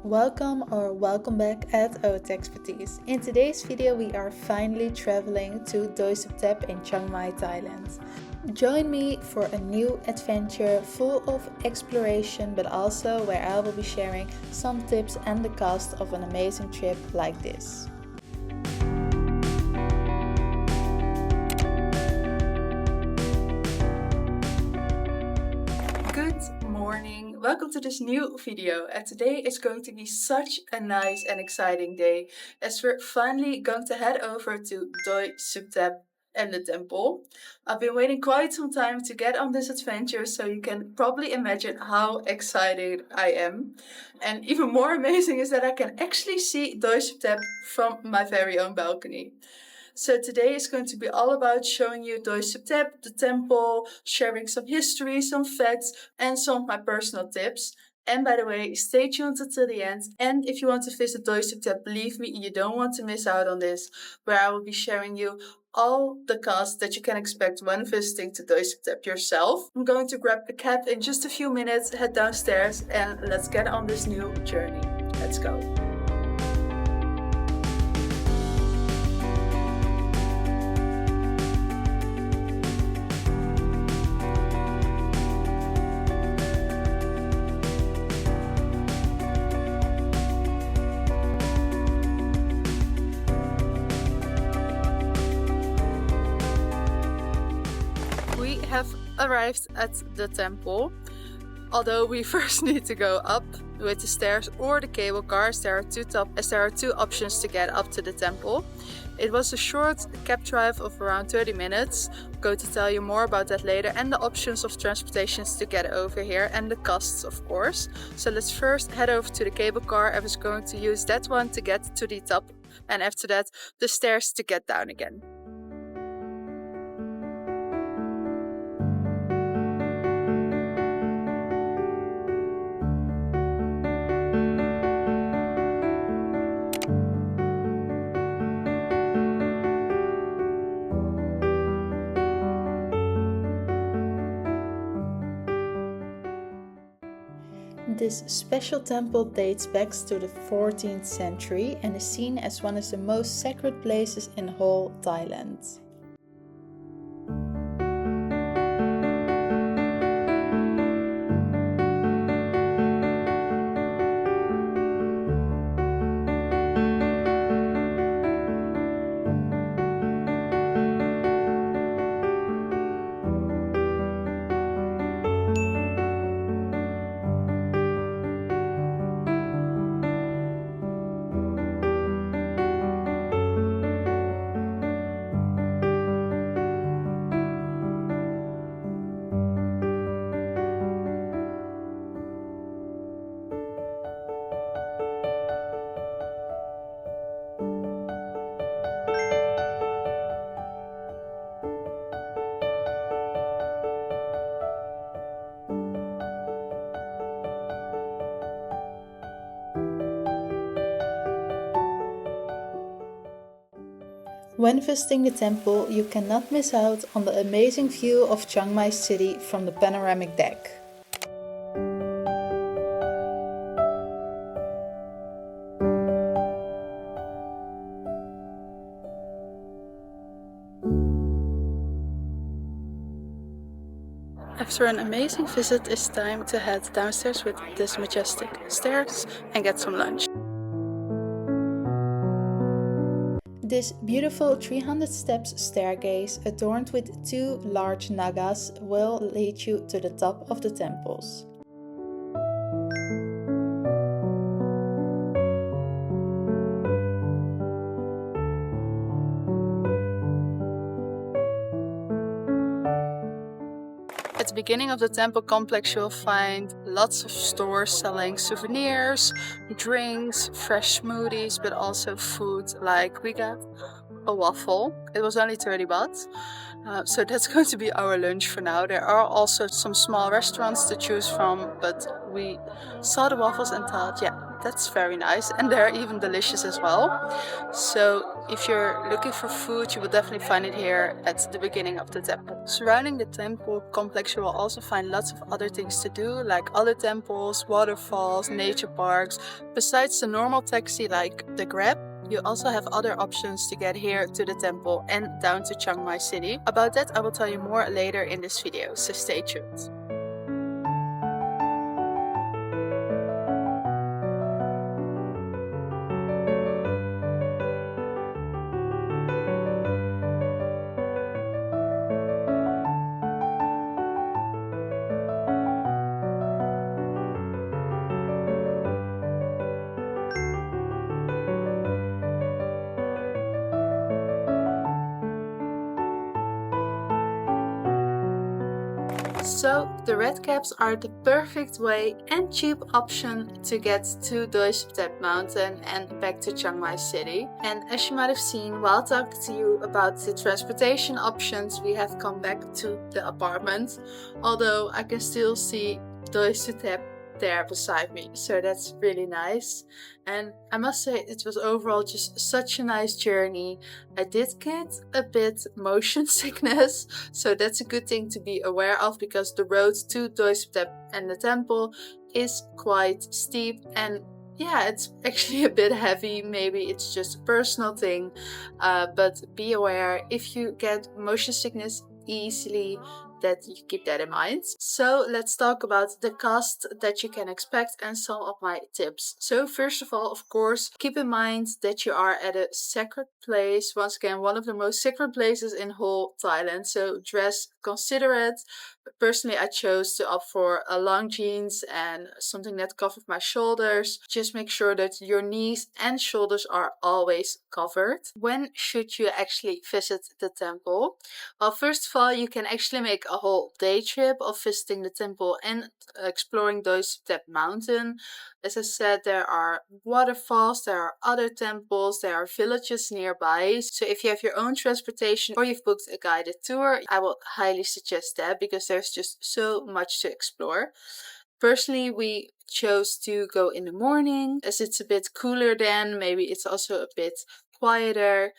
Welcome or welcome back at Otexpertise. In today's video we are finally traveling to Doi Suthep in Chiang Mai, Thailand. Join me for a new adventure full of exploration, but also where I will be sharing some tips and the cost of an amazing trip like this. Good morning, welcome to this new video, and today is going to be such a nice and exciting day as we're finally going to head over to Doi Suthep and the temple. I've been waiting quite some time to get on this adventure, so you can probably imagine how excited I am. And even more amazing is that I can actually see Doi Suthep from my very own balcony. So today is going to be all about showing you Doi Suthep, the temple, sharing some history, some facts, and some of my personal tips. And by the way, stay tuned until the end. And if you want to visit Doi Suthep, believe me, you don't want to miss out on this, where I will be sharing you all the costs that you can expect when visiting to Doi Suthep yourself. I'm going to grab a cab in just a few minutes, head downstairs, and let's get on this new journey. Let's go. We have arrived at the temple. Although we first need to go up with the stairs or the cable cars, there are two options to get up to the temple. It was a short cab drive of around 30 minutes. I'm going to tell you more about that later, and the options of transportations to get over here and the costs, of course. So let's first head over to the cable car. I was going to use that one to get to the top, and after that the stairs to get down again. This special temple dates back to the 14th century and is seen as one of the most sacred places in whole Thailand. When visiting the temple, you cannot miss out on the amazing view of Chiang Mai city from the panoramic deck. After an amazing visit, it's time to head downstairs with this majestic stairs and get some lunch. This beautiful 300 steps staircase adorned with two large nagas will lead you to the top of the temples. At the beginning of the temple complex, you'll find lots of stores selling souvenirs, drinks, fresh smoothies, but also food. Like we got a waffle. It was only 30 baht. So that's going to be our lunch for now. There are also some small restaurants to choose from, but we saw the waffles and thought, yeah, That's very nice, and they're even delicious as well. So if you're looking for food, you will definitely find it here at the beginning of the temple. Surrounding the temple complex, you will also find lots of other things to do, like other temples, waterfalls, nature parks. Besides the normal taxi like the Grab, you also have other options to get here to the temple and down to Chiang Mai city. About that I will tell you more later in this video, so stay tuned. So the red cabs are the perfect way and cheap option to get to Doi Suthep mountain and back to Chiang Mai city. And as you might have seen while talking to you about the transportation options, we have come back to the apartment, although I can still see Doi Suthep there beside me, so that's really nice. And I must say it was overall just such a nice journey. I did get a bit motion sickness, so that's a good thing to be aware of, because the road to Doi Suthep and the temple is quite steep, and yeah, it's actually a bit heavy. Maybe it's just a personal thing, but be aware if you get motion sickness easily, that you keep that in mind. So let's talk about the cost that you can expect and some of my tips. So first of all, of course, keep in mind that you are at a sacred place. Once again, one of the most sacred places in whole Thailand. So dress considerate. Personally, I chose to opt for a long jeans and something that covers my shoulders. Just make sure that your knees and shoulders are always covered. When should you actually visit the temple? Well, first of all, you can actually make a whole day trip of visiting the temple and exploring Doi Suthep mountain. As I said, there are waterfalls, there are other temples, there are villages nearby. So if you have your own transportation or you've booked a guided tour, I would highly suggest that, because there's just so much to explore. Personally, we chose to go in the morning as it's a bit cooler then. Maybe it's also a bit quieter,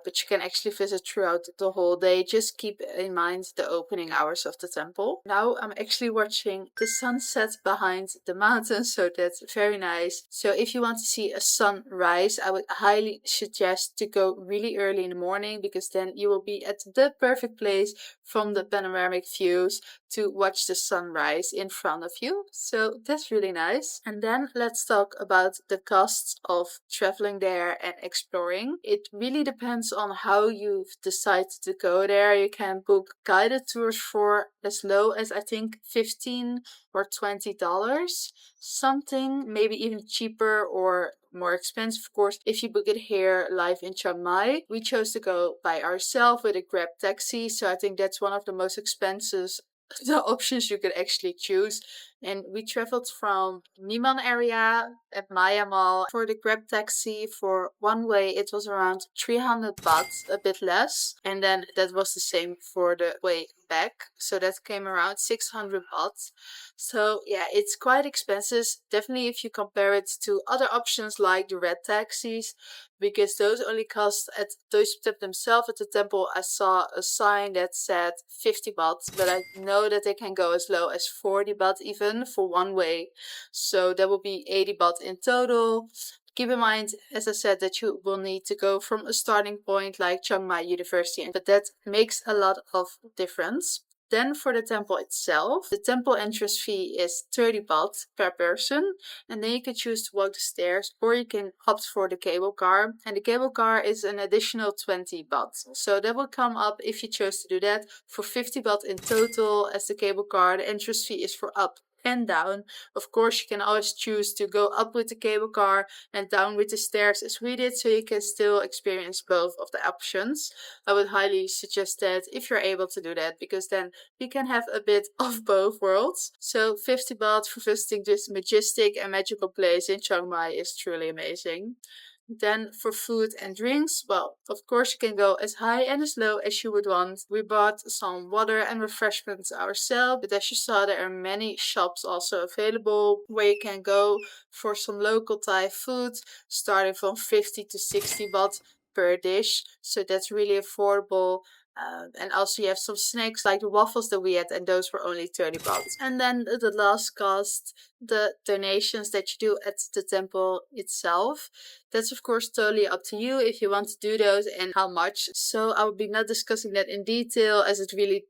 but you can actually visit throughout the whole day. Just keep in mind the opening hours of the temple. Now I'm actually watching the sunset behind the mountain, so that's very nice. So if you want to see a sunrise, I would highly suggest to go really early in the morning, because then you will be at the perfect place from the panoramic views to watch the sunrise in front of you. So that's really nice. And then let's talk about the costs of traveling there and exploring. It really depends on how you've decided to go there. You can book guided tours for as low as I think $15 or $20. Something maybe even cheaper or more expensive, of course, if you book it here live in Chiang Mai. We chose to go by ourselves with a Grab taxi, so I think that's one of the most expensive the options you could actually choose. And we traveled from Niman area at Maya Mall. For the Grab taxi for one way, it was around 300 baht, a bit less. And then that was the same for the way back. So that came around 600 baht. So yeah, it's quite expensive. Definitely if you compare it to other options like the red taxis, because those only cost at Doi Suthep themselves. At the temple, I saw a sign that said 50 baht, but I know that they can go as low as 40 baht even for one way. So that will be 80 baht in total. Keep in mind, as I said, that you will need to go from a starting point like Chiang Mai University, but that makes a lot of difference. Then for the temple itself, the temple entrance fee is 30 baht per person, and then you can choose to walk the stairs or you can opt for the cable car, and the cable car is an additional 20 baht. So that will come up, if you chose to do that, for 50 baht in total as the cable car. The entrance fee is for up and down. Of course, you can always choose to go up with the cable car and down with the stairs as we did, so you can still experience both of the options. I would highly suggest that if you're able to do that, because then we can have a bit of both worlds. So 50 baht for visiting this majestic and magical place in Chiang Mai is truly amazing. Then for food and drinks, well, of course you can go as high and as low as you would want. We bought some water and refreshments ourselves, but as you saw, there are many shops also available where you can go for some local Thai food, starting from 50 to 60 baht per dish. So that's really affordable. And also you have some snacks like the waffles that we had, and those were only 30 baht. And then the last cost, the donations that you do at the temple itself. That's of course totally up to you if you want to do those and how much. So I will be not discussing that in detail, as it really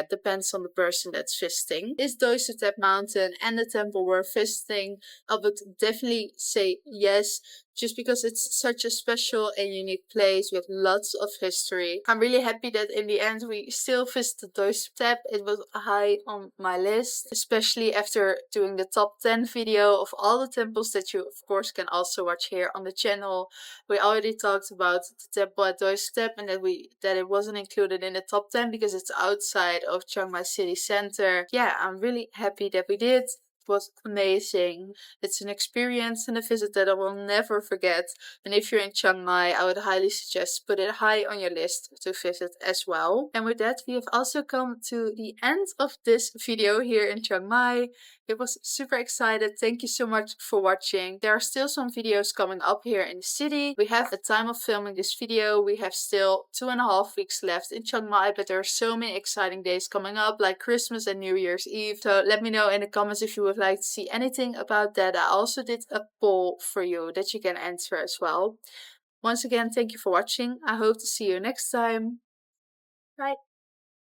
depends on the person that's visiting. Is Doi Suthep mountain and the temple worth visiting? I would definitely say yes, just because it's such a special and unique place with lots of history. I'm really happy that in the end we still visited Doi Suthep. It was high on my list, especially after doing the top 10 video of all the temples that you of course can also watch here on the channel. We already talked about the temple at Doi Suthep and that it wasn't included in the top 10 because it's outside of Chiang Mai city center. Yeah, I'm really happy that we did. It was amazing. It's an experience and a visit that I will never forget. And if you're in Chiang Mai, I would highly suggest put it high on your list to visit as well. And with that, we have also come to the end of this video here in Chiang Mai. It was super excited. Thank you so much for watching. There are still some videos coming up here in the city. We have the time of filming this video. We have still 2.5 weeks left in Chiang Mai, but there are so many exciting days coming up like Christmas and New Year's Eve. So let me know in the comments if you would like to see anything about that. I also did a poll for you that you can answer as well. Once again, thank you for watching. I hope to see you next time. Bye.